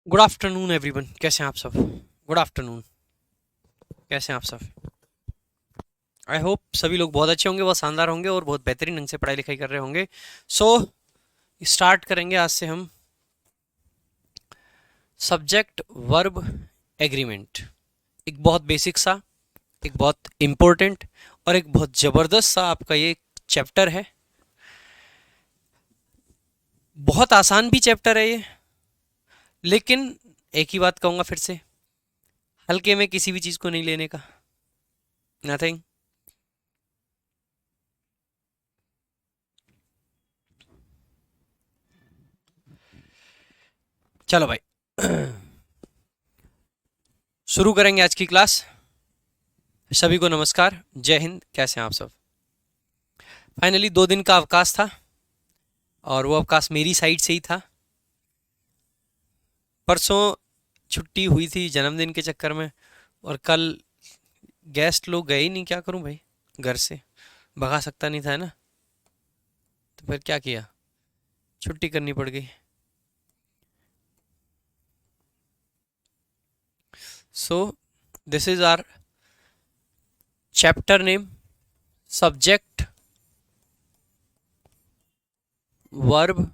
Good afternoon everyone, कैसे हैं आप सब? गुड आफ्टरनून, कैसे हैं आप सब? आई होप सभी लोग बहुत अच्छे होंगे, बहुत शानदार होंगे और बहुत बेहतरीन ढंग से पढ़ाई लिखाई कर रहे होंगे। सो स्टार्ट करेंगे आज से हम सब्जेक्ट वर्ब एग्रीमेंट। एक बहुत बेसिक सा, एक बहुत इम्पोर्टेंट और एक बहुत ज़बरदस्त सा आपका ये चैप्टर है। बहुत आसान भी चैप्टर है ये, लेकिन एक ही बात कहूँगा फिर से, हल्के में किसी भी चीज़ को नहीं लेने का। नथिंग। चलो भाई, शुरू करेंगे आज की क्लास। सभी को नमस्कार, जय हिंद, कैसे हैं आप सब? फाइनली 2 दिन का अवकाश था और वो अवकाश मेरी साइड से ही था। परसों छुट्टी हुई थी जन्मदिन के चक्कर में, और कल गेस्ट लोग गए ही नहीं। क्या करूं भाई, घर से भगा सकता नहीं था, है ना? तो फिर क्या किया, छुट्टी करनी पड़ गई। So this is our chapter name, subject verb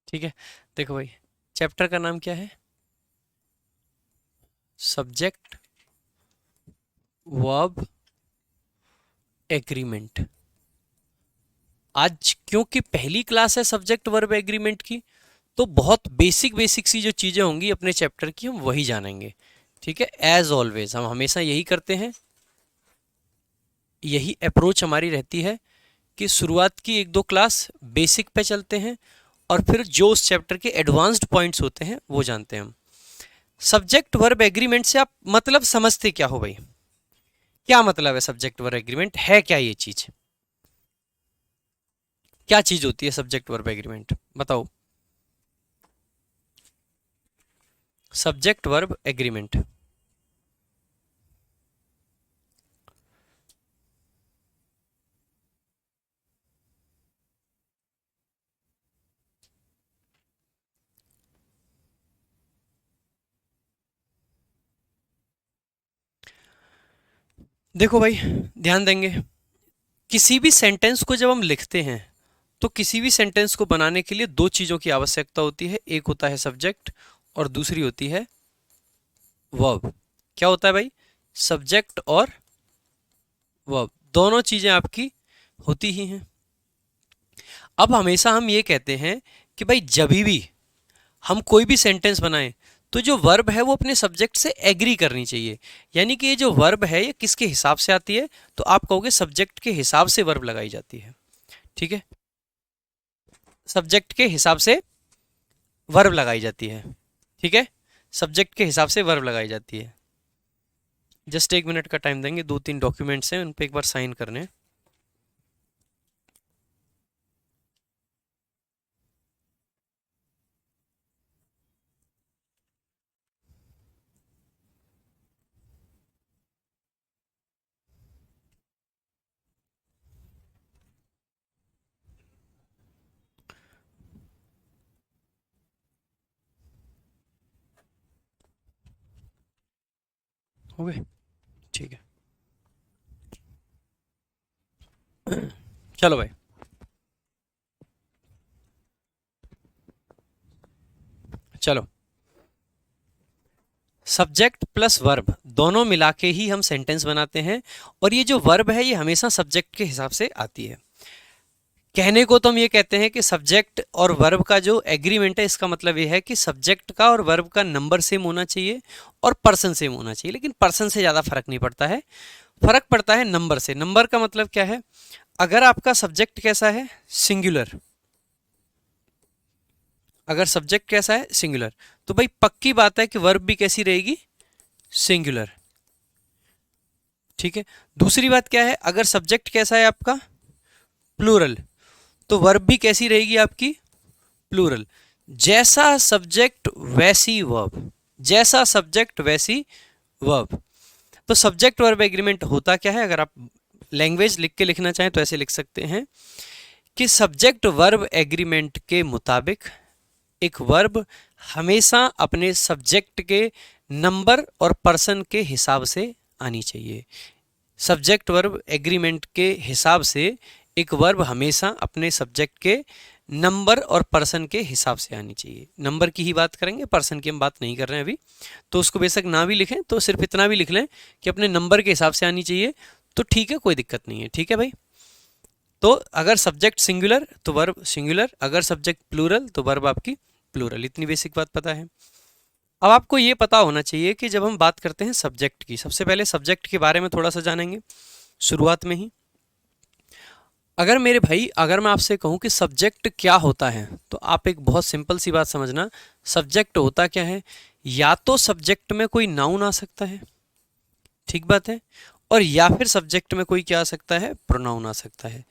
ठीक है, देखो भाई, चैप्टर का नाम क्या है? Subject verb agreement. आज क्योंकि पहली क्लास है सब्जेक्ट वर्ब एग्रीमेंट की, तो बहुत बेसिक बेसिक सी जो चीज़ें होंगी अपने चैप्टर की हम वही जानेंगे। ठीक है, एज ऑलवेज हम हमेशा यही करते हैं, यही अप्रोच हमारी रहती है कि शुरुआत की 1-2 क्लास बेसिक पे चलते हैं और फिर जो उस चैप्टर के एडवांस्ड पॉइंट्स होते हैं वो जानते हैं हम। सब्जेक्ट वर्ब एग्रीमेंट से आप मतलब समझते क्या हो भाई? क्या मतलब है सब्जेक्ट वर्ब एग्रीमेंट? है क्या ये चीज? क्या चीज होती है सब्जेक्ट वर्ब एग्रीमेंट, बताओ। सब्जेक्ट वर्ब एग्रीमेंट, देखो भाई, ध्यान देंगे, किसी भी सेंटेंस को जब हम लिखते हैं तो किसी भी सेंटेंस को बनाने के लिए 2 चीज़ों की आवश्यकता होती है। एक होता है सब्जेक्ट और दूसरी होती है वर्ब। क्या होता है भाई? सब्जेक्ट और वर्ब, दोनों चीज़ें आपकी होती ही हैं। अब हमेशा हम ये कहते हैं कि भाई जब भी हम कोई भी सेंटेंस बनाएं तो जो वर्ब है वो अपने सब्जेक्ट से एग्री करनी चाहिए। यानी कि ये जो वर्ब है ये किसके हिसाब से आती है? तो आप कहोगे सब्जेक्ट के हिसाब से वर्ब लगाई जाती है। ठीक है, सब्जेक्ट के हिसाब से वर्ब लगाई जाती है। ठीक है, सब्जेक्ट के हिसाब से वर्ब लगाई जाती है। जस्ट 1 मिनट का टाइम देंगे, 2-3 डॉक्यूमेंट्स हैं उन पर एक बार साइन करने हैं। हो गए? ठीक है, चलो भाई, चलो। सब्जेक्ट प्लस वर्ब दोनों मिला के ही हम सेंटेंस बनाते हैं, और ये जो वर्ब है ये हमेशा सब्जेक्ट के हिसाब से आती है। कहने को तो हम ये कहते हैं कि सब्जेक्ट और वर्ब का जो एग्रीमेंट है इसका मतलब ये है कि सब्जेक्ट का और वर्ब का नंबर सेम होना चाहिए और पर्सन सेम होना चाहिए, लेकिन पर्सन से ज़्यादा फर्क नहीं पड़ता है, फर्क पड़ता है नंबर से। नंबर का मतलब क्या है? अगर आपका सब्जेक्ट कैसा है? सिंगुलर। अगर सब्जेक्ट कैसा है? सिंगुलर, तो भाई पक्की बात है कि वर्ब भी कैसी रहेगी, सिंगुलर। ठीक है, दूसरी बात क्या है, अगर सब्जेक्ट कैसा है आपका, प्लूरल, तो वर्ब भी कैसी रहेगी आपकी, प्लूरल। जैसा सब्जेक्ट वैसी वर्ब, जैसा सब्जेक्ट वैसी वर्ब। तो सब्जेक्ट वर्ब एग्रीमेंट होता क्या है, अगर आप लैंग्वेज लिख के लिखना चाहें तो ऐसे लिख सकते हैं कि सब्जेक्ट वर्ब एग्रीमेंट के मुताबिक एक वर्ब हमेशा अपने सब्जेक्ट के नंबर और पर्सन के हिसाब से आनी चाहिए। सब्जेक्ट वर्ब एग्रीमेंट के हिसाब से एक वर्ब हमेशा अपने सब्जेक्ट के नंबर और पर्सन के हिसाब से आनी चाहिए। नंबर की ही बात करेंगे, पर्सन की हम बात नहीं कर रहे हैं अभी, तो उसको बेशक ना भी लिखें तो सिर्फ इतना भी लिख लें कि अपने नंबर के हिसाब से आनी चाहिए, तो ठीक है, कोई दिक्कत नहीं है। ठीक है भाई, तो अगर सब्जेक्ट सिंगुलर तो वर्ब सिंगुलर, अगर सब्जेक्ट प्लूरल तो वर्ब आपकी प्लूरल। इतनी बेसिक बात पता है। अब आपको ये पता होना चाहिए कि जब हम बात करते हैं सब्जेक्ट की, सबसे पहले सब्जेक्ट के बारे में थोड़ा सा जानेंगे शुरुआत में ही। अगर मेरे भाई, अगर मैं आपसे कहूं कि सब्जेक्ट क्या होता है, तो आप एक बहुत सिंपल सी बात समझना, सब्जेक्ट होता क्या है, या तो सब्जेक्ट में कोई नाउन आ सकता है, ठीक बात है, और या फिर सब्जेक्ट में कोई क्या आ सकता है, प्रोनाउन आ सकता है।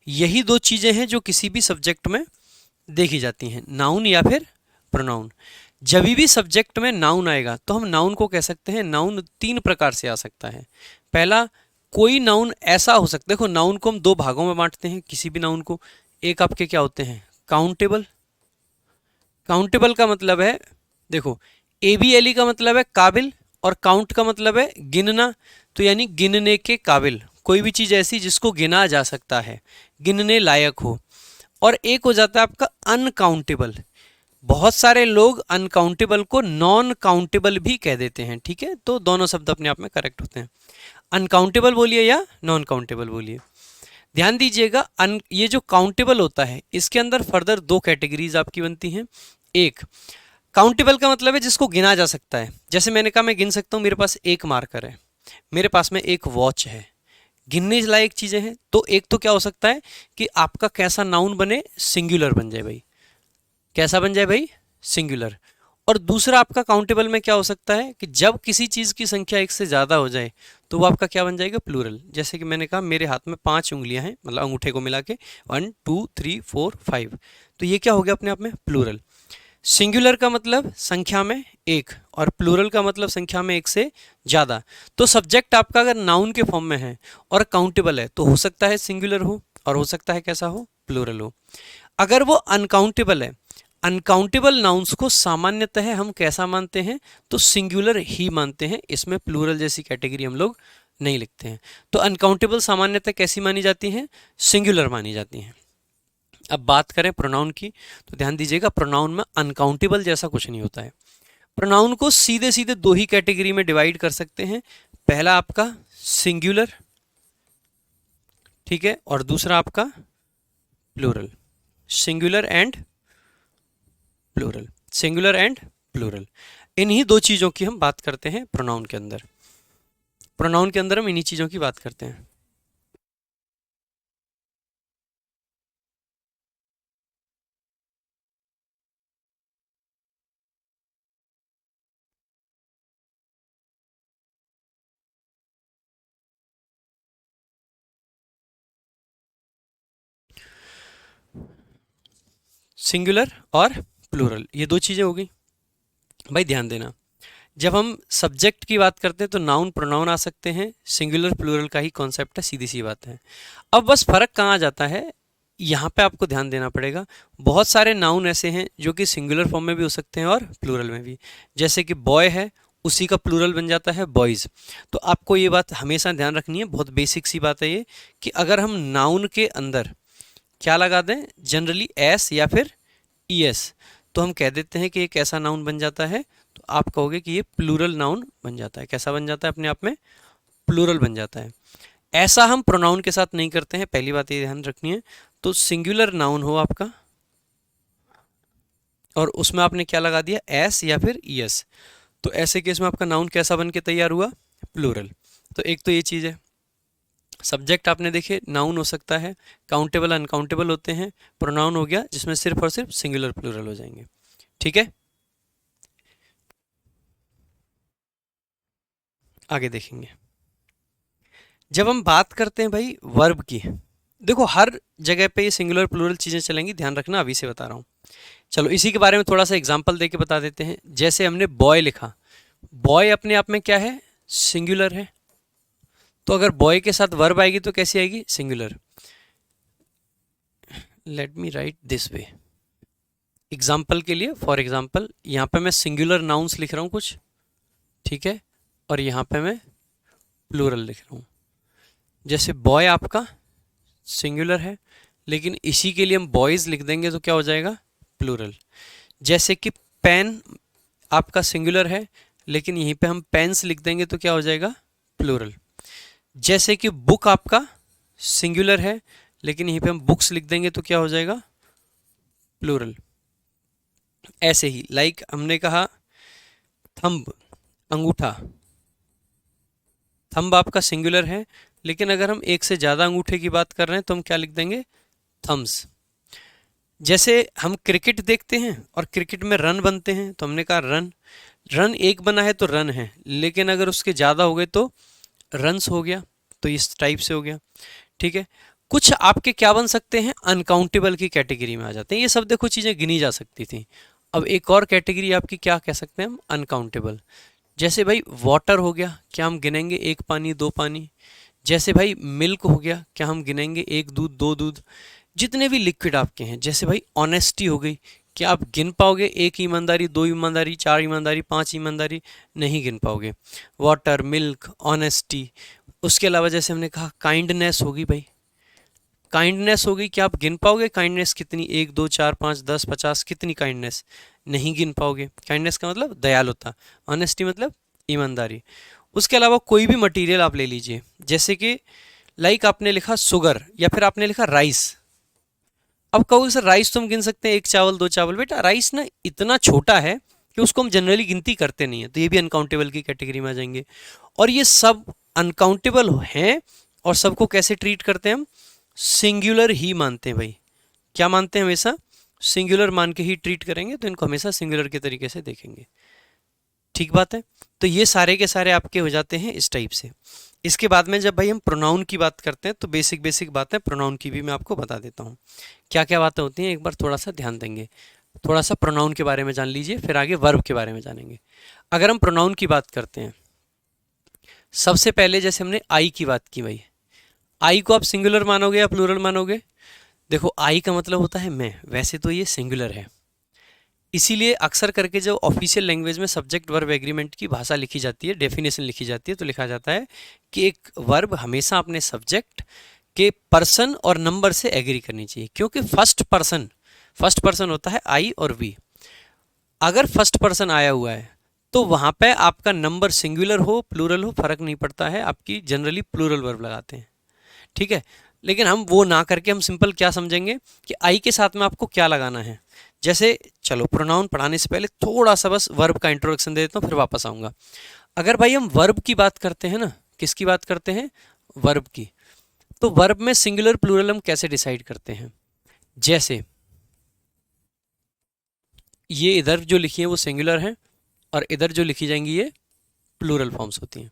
यही दो चीजें हैं जो किसी भी सब्जेक्ट में देखी जाती हैं, नाउन या फिर प्रोनाउन। जब भी सब्जेक्ट में नाउन आएगा तो हम नाउन को कह सकते हैं, नाउन तीन प्रकार से आ सकता है। पहला, कोई नाउन ऐसा हो सकता है, देखो नाउन को हम दो भागों में बांटते हैं किसी भी नाउन को। एक आपके क्या होते हैं, काउंटेबल। काउंटेबल का मतलब है, देखो ABLE का मतलब है काबिल, और काउंट का मतलब है गिनना, तो यानी गिनने के काबिल, कोई भी चीज ऐसी जिसको गिना जा सकता है, गिनने लायक हो। और एक हो जाता है आपका अनकाउंटेबल। बहुत सारे लोग अनकाउंटेबल को नॉन काउंटेबल भी कह देते हैं, ठीक है, तो दोनों शब्द अपने आप में करेक्ट होते हैं। अनकाउंटेबल बोलिए या नॉन काउंटेबल बोलिए। ध्यान दीजिएगा, ये जो काउंटेबल होता है इसके अंदर फर्दर दो कैटेगरीज आपकी बनती हैं। एक, काउंटेबल का मतलब है जिसको गिना जा सकता है, जैसे मैंने कहा मैं गिन सकता हूँ, मेरे पास एक मार्कर है, मेरे पास में एक वॉच है, गिनने लायक चीजें हैं। तो एक तो क्या हो सकता है कि आपका कैसा नाउन बने, सिंगुलर बन जाए भाई, कैसा बन जाए भाई, सिंगुलर। और दूसरा आपका काउंटेबल में क्या हो सकता है कि जब किसी चीज की संख्या एक से ज्यादा हो जाए तो वो आपका क्या बन जाएगा, प्लूरल। जैसे कि मैंने कहा मेरे हाथ में 5 उंगलियां हैं, मतलब अंगूठे को मिला के 1 2 3 4 5, तो ये क्या हो गया अपने आप में, प्लूरल। सिंगुलर का मतलब संख्या में एक, और प्लूरल का मतलब संख्या में एक से ज्यादा। तो सब्जेक्ट आपका अगर नाउन के फॉर्म में है और काउंटेबल है तो हो सकता है सिंगुलर हो, और हो सकता है कैसा हो, प्लूरल हो। अगर वो अनकाउंटेबल है, अनकाउंटेबल नाउन्स को सामान्यतः हम कैसा मानते हैं, तो सिंगुलर ही मानते हैं, इसमें प्लूरल जैसी कैटेगरी हम लोग नहीं लिखते हैं। तो अनकाउंटेबल सामान्यतः कैसी मानी जाती हैं, सिंगुलर मानी जाती हैं। अब बात करें प्रोनाउन की, तो ध्यान दीजिएगा प्रोनाउन में अनकाउंटेबल जैसा कुछ नहीं होता है। प्रोनाउन को सीधे सीधे दो ही कैटेगरी में डिवाइड कर सकते हैं, पहला आपका सिंगुलर, ठीक है, और दूसरा आपका plural. Singular and plural, singular and plural, इन्हीं दो चीजों की हम बात करते हैं प्रोनाउन के अंदर। प्रोनाउन के अंदर हम इन्हीं चीजों की बात करते हैं। सिंगुलर और प्लूरल, ये दो चीजें हो गई। भाई ध्यान देना, जब हम सब्जेक्ट की बात करते हैं तो नाउन प्रोनाउन आ सकते हैं, सिंगुलर प्लूरल का ही कॉन्सेप्ट है, सीधी सी बात है। अब बस फर्क कहाँ आ जाता है, यहाँ पे आपको ध्यान देना पड़ेगा। बहुत सारे नाउन ऐसे हैं जो कि सिंगुलर फॉर्म में भी हो सकते हैं और प्लूरल में भी, जैसे कि बॉय है, उसी का प्लूरल बन जाता है बॉयज़। तो आपको ये बात हमेशा ध्यान रखनी है, बहुत बेसिक सी बात है ये, कि अगर हम नाउन के अंदर क्या लगा दें, जनरली एस या फिर ईएस, तो हम कह देते हैं कि एक ऐसा नाउन बन जाता है, तो आप कहोगे कि ये प्लूरल नाउन बन जाता है। कैसा बन जाता है, अपने आप में प्लूरल बन जाता है। ऐसा हम प्रोनाउन के साथ नहीं करते हैं, पहली बात ये ध्यान रखनी है। तो सिंगुलर नाउन हो आपका और उसमें आपने क्या लगा दिया, एस या फिर ईएस, तो ऐसे केस में आपका नाउन कैसा बन के तैयार हुआ, प्लूरल। तो एक तो ये चीज़ है। सब्जेक्ट आपने देखे नाउन हो सकता है, काउंटेबल अनकाउंटेबल होते हैं, प्रोनाउन हो गया जिसमें सिर्फ और सिर्फ सिंगुलर प्लूरल हो जाएंगे। ठीक है, आगे देखेंगे। जब हम बात करते हैं भाई वर्ब की, देखो हर जगह पे ये सिंगुलर प्लूरल चीज़ें चलेंगी, ध्यान रखना, अभी से बता रहा हूँ। चलो इसी के बारे में थोड़ा सा एग्जांपल देके बता देते हैं। जैसे हमने बॉय लिखा, बॉय अपने आप में क्या है, सिंगुलर है। तो अगर बॉय के साथ वर्ब आएगी तो कैसी आएगी, singular. Let me right this way, example के लिए, फॉर एग्जाम्पल यहाँ पे मैं सिंगुलर नाउन्स लिख रहा हूँ कुछ, ठीक है, और यहाँ पे मैं प्लूरल लिख रहा हूँ। जैसे बॉय आपका सिंगुलर है, लेकिन इसी के लिए हम बॉयज़ लिख देंगे तो क्या हो जाएगा, प्लूरल। जैसे कि पेन आपका सिंगुलर है, लेकिन यहीं पे हम पेन्स लिख देंगे तो क्या हो जाएगा, प्लूरल। जैसे कि बुक आपका सिंगुलर है, लेकिन यहीं पे हम बुक्स लिख देंगे तो क्या हो जाएगा, प्लूरल। ऐसे ही लाइक हमने कहा थंब, अंगूठा, थंब आपका सिंगुलर है, लेकिन अगर हम एक से ज़्यादा अंगूठे की बात कर रहे हैं तो हम क्या लिख देंगे, थम्स। जैसे हम क्रिकेट देखते हैं और क्रिकेट में रन बनते हैं, तो हमने कहा रन, रन एक बना है तो रन है, लेकिन अगर उसके ज़्यादा हो गए तो रन्स हो गया। तो इस टाइप से हो गया, ठीक है। कुछ आपके क्या बन सकते हैं, अनकाउंटेबल की कैटेगरी में आ जाते हैं। ये सब देखो चीज़ें गिनी जा सकती थी। अब एक और कैटेगरी आपकी क्या कह सकते हैं हम, अनकाउंटेबल। जैसे भाई वाटर हो गया, क्या हम गिनेंगे एक पानी दो पानी। जैसे भाई मिल्क हो गया, क्या हम गिनेंगे एक दूध दो दूध। जितने भी लिक्विड आपके हैं, जैसे भाई ऑनेस्टी हो गई, क्या आप गिन पाओगे एक ईमानदारी, दो ईमानदारी, चार ईमानदारी, पांच ईमानदारी, नहीं गिन पाओगे। Water, milk, honesty. उसके अलावा जैसे हमने कहा काइंडनेस होगी भाई, काइंडनेस हो गई, क्या आप गिन पाओगे काइंडनेस कितनी, एक दो चार पाँच 10 50, कितनी काइंडनेस, नहीं गिन पाओगे। काइंडनेस का मतलब दयालुता, ऑनेस्टी मतलब ईमानदारी। उसके अलावा कोई भी मटेरियल आप ले लीजिए, जैसे कि लाइक आपने लिखा शुगर या फिर आपने लिखा राइस। अब कहोगे सर राइस तो हम गिन सकते हैं, एक चावल दो चावल, बेटा राइस ना इतना छोटा है कि उसको हम जनरली गिनती करते नहीं है, तो ये भी अनकाउंटेबल की कैटेगरी में आ जाएंगे। और ये सब अनकाउंटेबल हैं, और सबको कैसे ट्रीट करते हैं हम, सिंगुलर ही मानते हैं भाई। क्या मानते हैं, हमेशा सिंगुलर मान के ही ट्रीट करेंगे, तो इनको हमेशा सिंगुलर के तरीके से देखेंगे। ठीक बात है। तो ये सारे के सारे आपके हो जाते हैं इस टाइप से। इसके बाद में जब भाई हम प्रोनाउन की बात करते हैं, तो बेसिक बेसिक बातें प्रोनाउन की भी मैं आपको बता देता हूँ। क्या क्या बातें होती हैं, एक बार थोड़ा सा ध्यान देंगे। थोड़ा सा प्रोनाउन के बारे में जान लीजिए, फिर आगे वर्ब के बारे में जानेंगे। अगर हम प्रोनाउन की बात करते हैं, सबसे पहले जैसे हमने आई की बात की भाई, आई को आप सिंगुलर मानोगे या प्लूरल मानोगे। देखो आई का मतलब होता है मैं, वैसे तो ये सिंगुलर है, इसीलिए अक्सर करके जो ऑफिशियल लैंग्वेज में सब्जेक्ट वर्ब एग्रीमेंट की भाषा लिखी जाती है, डेफिनेशन लिखी जाती है, तो लिखा जाता है कि एक वर्ब हमेशा अपने सब्जेक्ट के पर्सन और नंबर से एग्री करनी चाहिए, क्योंकि फर्स्ट पर्सन होता है आई और वी। अगर फर्स्ट पर्सन आया हुआ है तो वहाँ पे आपका नंबर सिंगुलर हो प्लूरल हो फर्क नहीं पड़ता है, आपकी जनरली प्लूरल वर्ब लगाते हैं, ठीक है। लेकिन हम वो ना करके हम सिंपल क्या समझेंगे कि आई के साथ में आपको क्या लगाना है। जैसे चलो प्रोनाउन पढ़ाने से पहले थोड़ा सा बस वर्ब का इंट्रोडक्शन दे देता हूँ, फिर वापस आऊँगा। अगर भाई हम वर्ब की बात करते हैं ना, किसकी बात करते हैं, वर्ब की, तो वर्ब में सिंगुलर प्लूरल हम कैसे डिसाइड करते हैं। जैसे ये इधर जो लिखी है वो सिंगुलर है, और इधर जो लिखी जाएंगी ये प्लूरल फॉर्म्स होती हैं।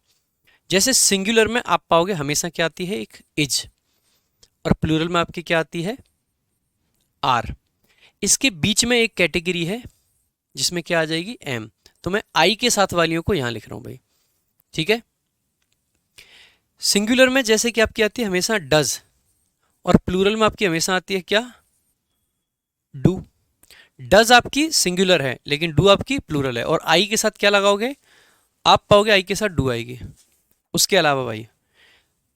जैसे सिंगुलर में आप पाओगे हमेशा क्या आती है, एक इज, और प्लूरल में आपकी क्या आती है, आर। इसके बीच में एक कैटेगरी है जिसमें क्या आ जाएगी, एम। तो मैं आई के साथ वालियों को यहां लिख रहा हूं भाई, ठीक है। सिंगुलर में जैसे कि आपकी आती है हमेशा डज, और प्लूरल में आपकी हमेशा आती है क्या, डू। डज आपकी सिंगुलर है, लेकिन डू आपकी प्लूरल है, और आई के साथ क्या लगाओगे, आप पाओगे आई के साथ डू आएगी। उसके अलावा भाई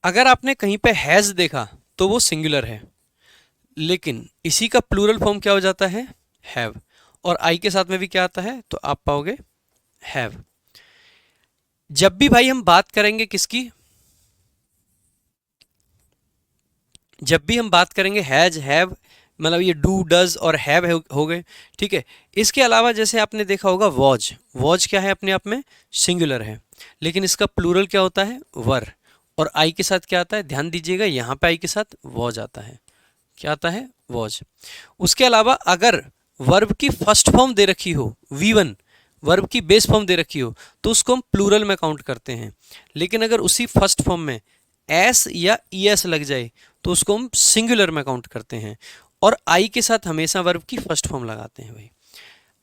अगर आपने कहीं पे हैज़ देखा तो वो सिंगुलर है, लेकिन इसी का प्लूरल फॉर्म क्या हो जाता है, हैव, और आई के साथ में भी क्या आता है, तो आप पाओगे हैव। जब भी भाई हम बात करेंगे किसकी, जब भी हम बात करेंगे हैज हैव, मतलब ये डू डज और हैव हो गए, ठीक है। इसके अलावा जैसे आपने देखा होगा वॉज, वॉज क्या है, अपने आप में सिंगुलर है, लेकिन इसका प्लूरल क्या होता है, वर, और आई के साथ क्या आता है, ध्यान दीजिएगा यहाँ पे आई के साथ वॉज आता है, क्या आता है, वॉज। उसके अलावा अगर वर्ब की फर्स्ट फॉर्म दे रखी हो V1, वर्ब की बेस फॉर्म दे रखी हो तो उसको हम प्लूरल में काउंट करते हैं, लेकिन अगर उसी फर्स्ट फॉर्म में एस या ई एस लग जाए तो उसको हम सिंगुलर में काउंट करते हैं, और आई के साथ हमेशा वर्ब की फर्स्ट फॉर्म लगाते हैं भाई।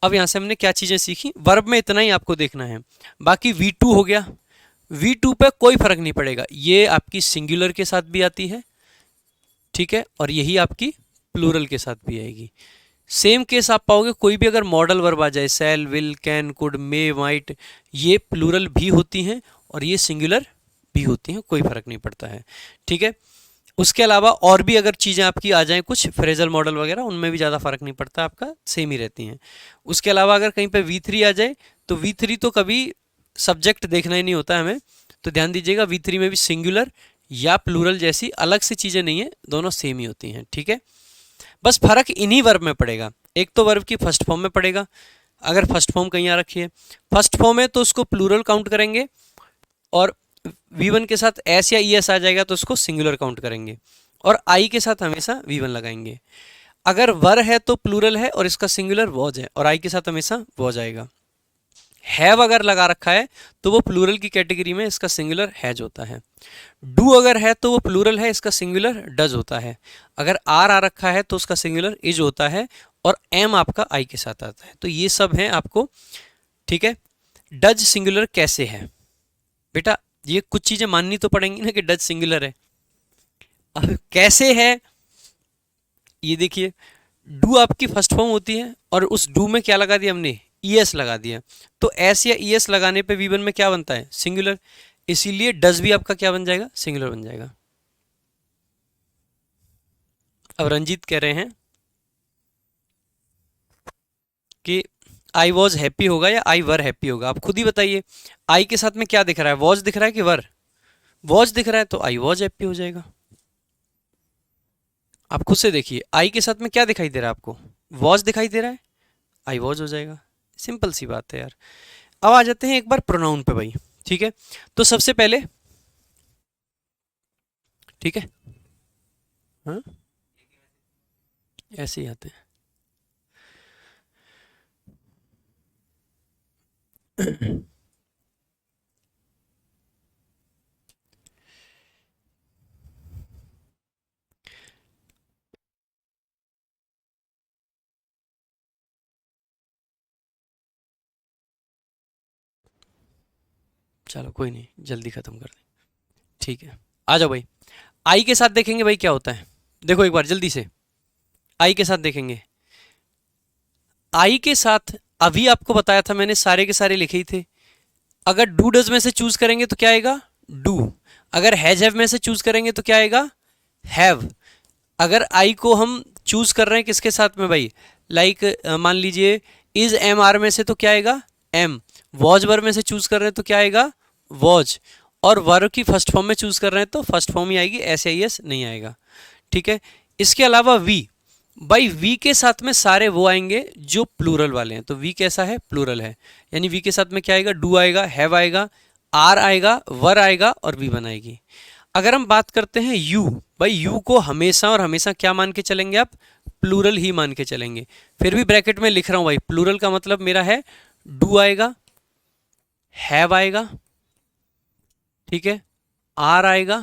अब यहाँ से हमने क्या चीज़ें सीखी, वर्ब में इतना ही आपको देखना है। बाकी V2 हो गया, V2 पे कोई फर्क नहीं पड़ेगा, ये आपकी सिंगुलर के साथ भी आती है, ठीक है, और यही आपकी प्लूरल के साथ भी आएगी। सेम केस आप पाओगे, कोई भी अगर मॉडल वर्ब आ जाए, shall, will, can, could, may, might, ये प्लूरल भी होती हैं और ये सिंगुलर भी होती हैं, कोई फर्क नहीं पड़ता है, ठीक है। उसके अलावा और भी अगर चीज़ें आपकी आ जाएं कुछ फ्रेजल मॉडल वगैरह, उनमें भी ज़्यादा फर्क नहीं पड़ता, आपका सेम ही रहती हैं। उसके अलावा अगर कहीं पे V3 आ जाए तो V3 तो कभी सब्जेक्ट देखना ही नहीं होता है हमें, तो ध्यान दीजिएगा V3 में भी सिंगुलर या प्लूरल जैसी अलग से चीज़ें नहीं है, दोनों सेम ही होती हैं, ठीक है। बस फर्क इन्हीं वर्ब में पड़ेगा, एक तो वर्ब की फर्स्ट फॉर्म में पड़ेगा, अगर फर्स्ट फॉर्म कहीं आ रखी है, फर्स्ट फॉर्म है तो उसको प्लूरल काउंट करेंगे, और V1 के साथ एस या ई एस आ जाएगा तो उसको सिंगुलर काउंट करेंगे, और आई के साथ हमेशा V1 लगाएंगे। अगर वर है तो प्लूरल है और इसका सिंगुलर वॉज है, और आई के साथ हमेशा वॉज आएगा। हैव अगर लगा रखा है तो वो प्लूरल की कैटेगरी में, इसका सिंगुलर हैज होता है। डू अगर है तो वो प्लूरल है, इसका सिंगुलर डज होता है। अगर आर आ रखा है तो उसका सिंगुलर इज होता है, और एम आपका आई के साथ आता है। तो ये सब हैं आपको, ठीक है। डज सिंगुलर कैसे है बेटा, ये कुछ चीजें माननी तो पड़ेंगी ना कि डज सिंगुलर है। अब कैसे है ये देखिए, डू आपकी फर्स्ट फॉर्म होती है और उस डू में क्या लगा दिया हमने, ई एस लगा दिया, तो एस या ई एस लगाने पे V1 में क्या बनता है, सिंगुलर, इसीलिए डज भी आपका क्या बन जाएगा, सिंगुलर बन जाएगा। अब रंजीत कह रहे हैं कि आई वॉज हैप्पी होगा या आई वर हैप्पी होगा, आप खुद ही बताइए। आई के साथ में क्या दिख रहा है, वॉज दिख रहा है कि वर, वॉज दिख रहा है तो आई वॉज हैप्पी हो जाएगा। आप खुद से देखिए, आई के साथ में क्या दिखाई दे रहा है आपको, वॉज दिखाई दे रहा है, आई वॉज हो जाएगा। सिंपल सी बात है यार। अब आ जाते हैं एक बार प्रोनाउन पे भाई, ठीक है। तो सबसे पहले, ठीक है, हाँ ऐसे ही आते हैं। चलो कोई नहीं, जल्दी खत्म कर दें, ठीक है। आ जाओ भाई, आई के साथ देखेंगे भाई क्या होता है, देखो एक बार जल्दी से, आई के साथ देखेंगे। आई के साथ अभी आपको बताया था मैंने, सारे के सारे लिखे ही थे। अगर डू डज में से चूज करेंगे तो क्या आएगा, डू। अगर हैज हैव में से चूज करेंगे तो क्या आएगा, हैव। अगर आई को हम चूज कर रहे हैं किसके साथ में भाई, लाइक मान लीजिए इज एम आर में से तो क्या आएगा, एम। वॉज वर में से चूज कर रहे हैं तो क्या आएगा, वॉज। और वर की फर्स्ट फॉर्म में चूज कर रहे हैं तो फर्स्ट फॉर्म ही आएगी, एस आई एस नहीं आएगा, ठीक है। इसके अलावा वी, भाई वी के साथ में सारे वो आएंगे जो प्लूरल वाले हैं, तो वी कैसा है, प्लूरल है, यानी वी के साथ में क्या आएगा, डू आएगा, हैव आएगा, आर आएगा, वर आएगा और वी बनाएगी। अगर हम बात करते हैं यू, भाई यू को हमेशा और हमेशा क्या मान के चलेंगे आप, प्लूरल ही मान के चलेंगे। फिर भी ब्रैकेट में लिख रहा हूं भाई, प्लूरल का मतलब मेरा है डू आएगा, हैव आएगा, ठीक है, आर आएगा,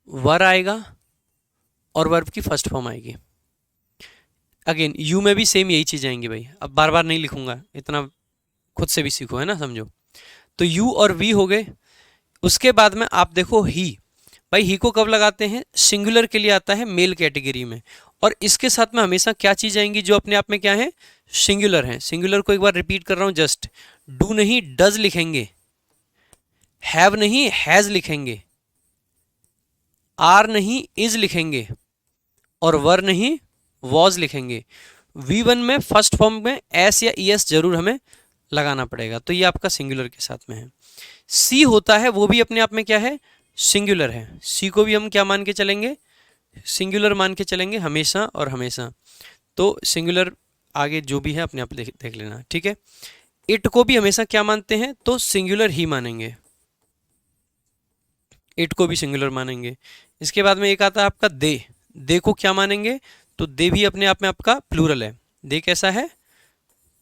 वर आएगा और वर्ब की फर्स्ट फॉर्म आएगी। अगेन यू में भी सेम यही चीज आएंगी भाई, अब बार बार नहीं लिखूंगा, इतना खुद से भी सीखो, है ना, समझो। तो यू और वी हो गए। उसके बाद में आप देखो ही, भाई ही को कब लगाते हैं, सिंगुलर के लिए आता है मेल कैटेगरी में, और इसके साथ में हमेशा क्या चीज आएंगी जो अपने आप में क्या है, सिंगुलर है। सिंगुलर को एक बार रिपीट कर रहा हूं, जस्ट डू नहीं डज लिखेंगे, हैव नहीं हैज लिखेंगे, आर नहीं इज लिखेंगे और वर नहीं वॉज लिखेंगे। V1 में फर्स्ट फॉर्म में एस या ई एस जरूर हमें लगाना पड़ेगा, तो ये आपका सिंगुलर के साथ में है। सी होता है, वो भी अपने आप में क्या है, सिंगुलर है। सी को भी हम क्या मान के चलेंगे, सिंगुलर मान के चलेंगे हमेशा और हमेशा। तो सिंगुलर आगे जो भी है अपने आप देख लेना, ठीक है। इट को भी हमेशा क्या मानते हैं, तो सिंगुलर ही मानेंगे, इट को भी सिंगुलर मानेंगे। इसके बाद में एक आता है आपका दे, दे को क्या मानेंगे, तो दे भी अपने आप में आपका प्लूरल है। दे कैसा है,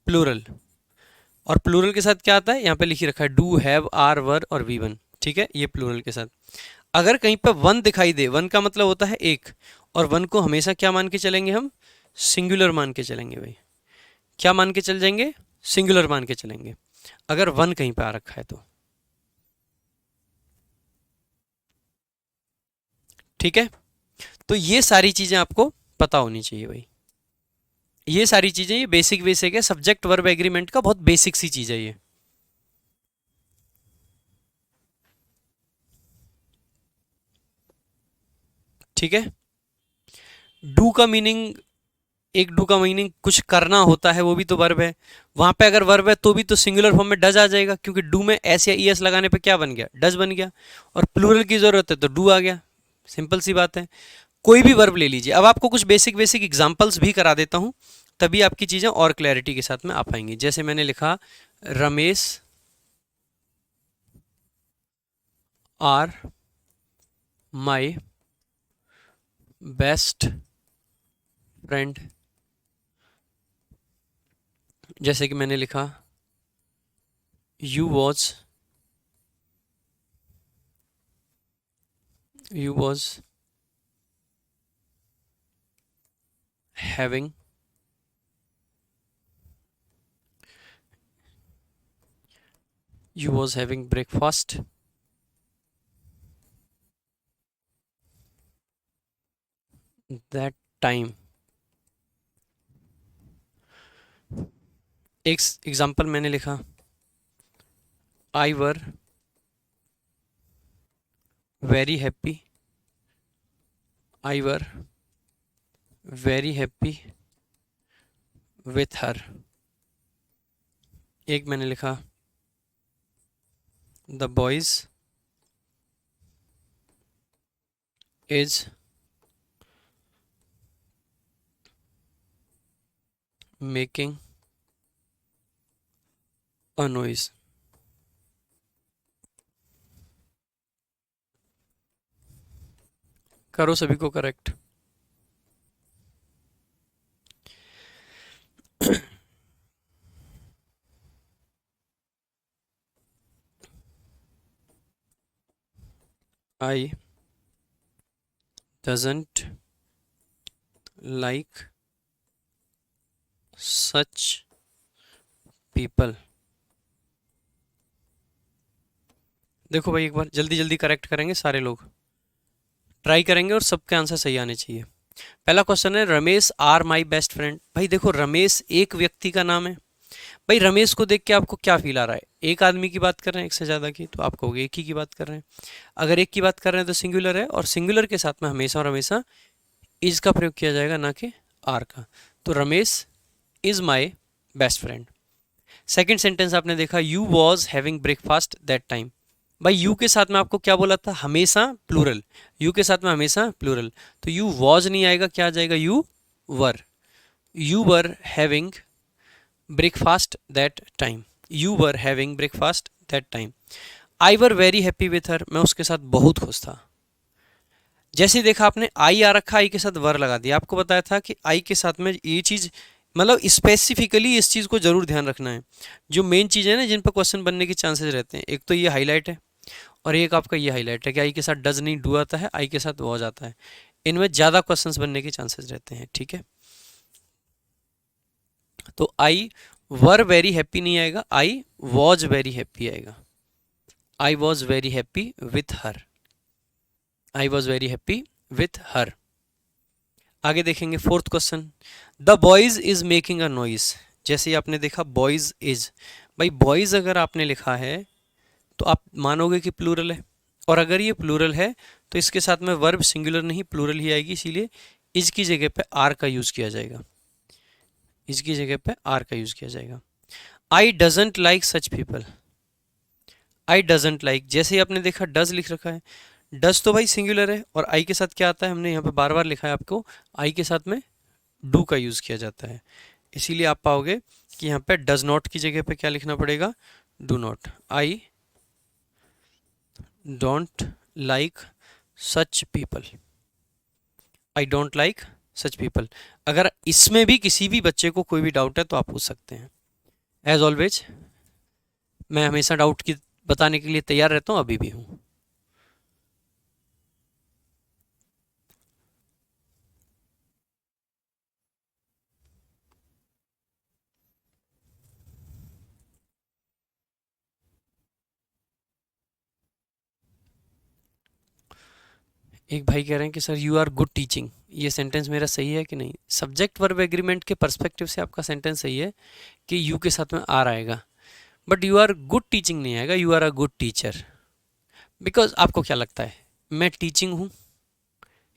प्लूरल। और प्लूरल के साथ क्या आता है, यहाँ पे लिखी रखा है डू, हैव, आर, वर और वी वन, ठीक है, ये प्लूरल के साथ। अगर कहीं पर वन दिखाई दे, वन का मतलब होता है एक, और वन को हमेशा क्या मान के चलेंगे हम, सिंगुलर मान के चलेंगे भाई। क्या मान के चल जाएंगे, सिंगुलर मान के चलेंगे, अगर वन कहीं पे आ रखा है तो, ठीक है। तो ये सारी चीजें आपको पता होनी चाहिए भाई, ये सारी चीजें, ये बेसिक बेसिक है, सब्जेक्ट वर्ब एग्रीमेंट का बहुत बेसिक सी चीज है ये। ठीक है। डू का मीनिंग, एक डू का मीनिंग कुछ करना होता है, वो भी तो वर्ब है। वहां पे अगर वर्ब है तो भी तो सिंगुलर फॉर्म में डज आ जाएगा, क्योंकि डू में एस या ई एस लगाने पे क्या बन गया, डज बन गया। और प्लूरल की जरूरत है तो डू आ गया, सिंपल सी बात है। कोई भी वर्ब ले लीजिए। अब आपको कुछ बेसिक बेसिक एग्जांपल्स भी करा देता हूं, तभी आपकी चीजें और क्लैरिटी के साथ में आ पाएंगी। जैसे मैंने लिखा, Ramesh are my best friend. जैसे कि मैंने लिखा, you was having breakfast that time। एक एग्जांपल मैंने लिखा, I were very happy, I were very happy with her. एक मैंने लिखा, the boys is making a noise. करो सभी को correct. I doesn't like such people। देखो भाई, एक बार जल्दी जल्दी करेक्ट करेंगे, सारे लोग ट्राई करेंगे और सबके आंसर सही आने चाहिए। पहला क्वेश्चन है, Ramesh are my best friend. भाई देखो, रमेश एक व्यक्ति का नाम है। भाई रमेश को देख के आपको क्या फील आ रहा है, एक आदमी की बात कर रहे हैं, एक से ज़्यादा की, तो आप कहोगे एक ही की बात कर रहे हैं। अगर एक की बात कर रहे हैं तो सिंगुलर है, और सिंगुलर के साथ में हमेशा और हमेशा इज का प्रयोग किया जाएगा, ना कि आर का। तो Ramesh is my best friend. Second sentence आपने देखा, you was having breakfast that time. भाई यू के साथ में आपको क्या बोला था, हमेशा प्लूरल, यू के साथ में हमेशा प्लूरल, तो यू वॉज नहीं आएगा, क्या आ जाएगा, you were having breakfast that time, you were having breakfast that time. I were very happy with हर, मैं उसके साथ बहुत खुश था। जैसे देखा आपने, आई आ रखा, आई के साथ वर लगा दिया। आपको बताया था कि आई के साथ में ये चीज़, मतलब स्पेसिफिकली इस चीज़ को जरूर ध्यान रखना है। जो मेन चीज़ है ना, जिन पर क्वेश्चन बनने के चांसेस रहते हैं, एक तो ये हाईलाइट है, और एक आपका ये हाईलाइट है कि आई के साथ डज नहीं, डू आता है, आई के साथ वॉज आता है। इनमें ज़्यादा क्वेश्चंस बनने के चांसेस रहते हैं, ठीक है। तो आई वर वेरी हैप्पी नहीं आएगा, आई वॉज वेरी हैप्पी आएगा। I was very happy with her, I was very happy with हर। आगे देखेंगे fourth question, the boys is making a noise. जैसे आपने देखा बॉयज इज, भाई बॉयज अगर आपने लिखा है तो आप मानोगे कि प्लूरल है, और अगर ये प्लूरल है तो इसके साथ में वर्ब सिंगुलर नहीं प्लूरल ही आएगी, इसीलिए इज की जगह पे आर का यूज किया जाएगा, इज की जगह पे आर का यूज किया जाएगा। I doesn't like such people, I doesn't like, जैसे ही आपने देखा डज लिख रखा है, डज तो भाई सिंगुलर है, और आई के साथ क्या आता है, हमने यहाँ पे बार बार लिखा है आपको, आई के साथ में डू का यूज किया जाता है, इसीलिए आप पाओगे कि यहाँ पे डज नॉट की जगह पे क्या लिखना पड़ेगा, do not. I don't like such people, I don't like such people. अगर इसमें भी किसी भी बच्चे को कोई भी डाउट है तो आप पूछ सकते हैं। एज ऑलवेज मैं हमेशा डाउट की बताने के लिए तैयार रहता हूँ, अभी भी हूँ। एक भाई कह रहे हैं कि sir you are good teaching, ये सेंटेंस मेरा सही है कि नहीं? सब्जेक्ट वर्ब एग्रीमेंट के पर्सपेक्टिव से आपका सेंटेंस सही है कि यू के साथ में आर आएगा, but you are good teaching नहीं आएगा, you are a good teacher. Because आपको क्या लगता है, मैं टीचिंग हूँ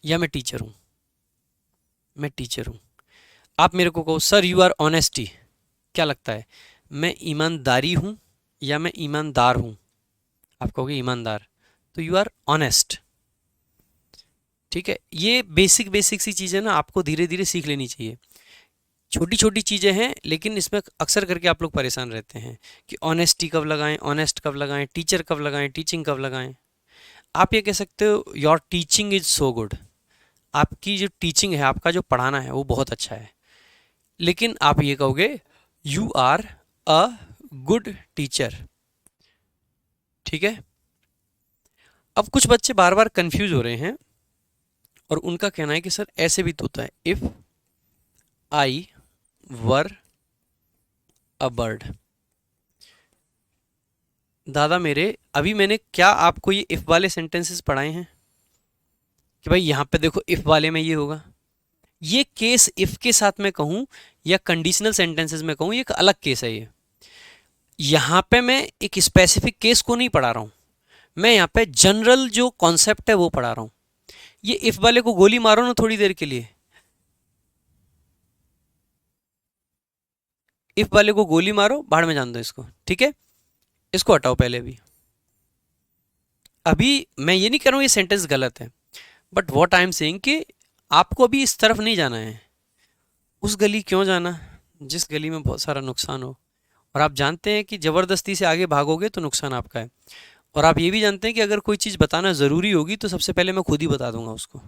या मैं टीचर हूँ? मैं टीचर हूँ। आप मेरे को कहो सर यू आर ऑनेस्टी, क्या लगता है, मैं ईमानदारी हूँ या मैं ईमानदार हूँ? आप कहोगे ईमानदार, तो यू आर ऑनेस्ट। ठीक है, ये बेसिक बेसिक सी चीज़ें ना आपको धीरे धीरे सीख लेनी चाहिए। छोटी छोटी चीज़ें हैं, लेकिन इसमें अक्सर करके आप लोग परेशान रहते हैं कि ऑनेस्टी कब लगाएं, ऑनेस्ट कब लगाएं, टीचर कब लगाएं, टीचिंग कब लगाएं। आप ये कह सकते हो your teaching is so good, आपकी जो टीचिंग है, आपका जो पढ़ाना है वो बहुत अच्छा है। लेकिन आप ये कहोगे you are a good teacher. ठीक है, अब कुछ बच्चे बार बार कंफ्यूज हो रहे हैं और उनका कहना है कि सर ऐसे भी तो होता है, if I were a bird. दादा मेरे, अभी मैंने क्या आपको ये इफ वाले सेंटेंसेस पढ़ाए हैं कि भाई यहाँ पे देखो इफ वाले में ये होगा? ये केस इफ के साथ में कहूँ या कंडीशनल सेंटेंसेस में कहूँ, ये एक अलग केस है। ये यहाँ पे मैं एक स्पेसिफिक केस को नहीं पढ़ा रहा हूँ, मैं यहाँ पे जनरल जो कॉन्सेप्ट है वो पढ़ा रहा हूँ। ये इफ वाले को गोली मारो ना थोड़ी देर के लिए, इफ वाले को गोली मारो, भाड़ में जान दो इसको। ठीक है, इसको हटाओ पहले। अभी मैं ये नहीं कह रहा हूँ ये सेंटेंस गलत है, but what I am saying कि आपको अभी इस तरफ नहीं जाना है। उस गली क्यों जाना जिस गली में बहुत सारा नुकसान हो, और आप जानते हैं कि ज़बरदस्ती से आगे भागोगे तो नुकसान आपका है। और आप ये भी जानते हैं कि अगर कोई चीज़ बताना ज़रूरी होगी तो सबसे पहले मैं खुद ही बता दूंगा उसको।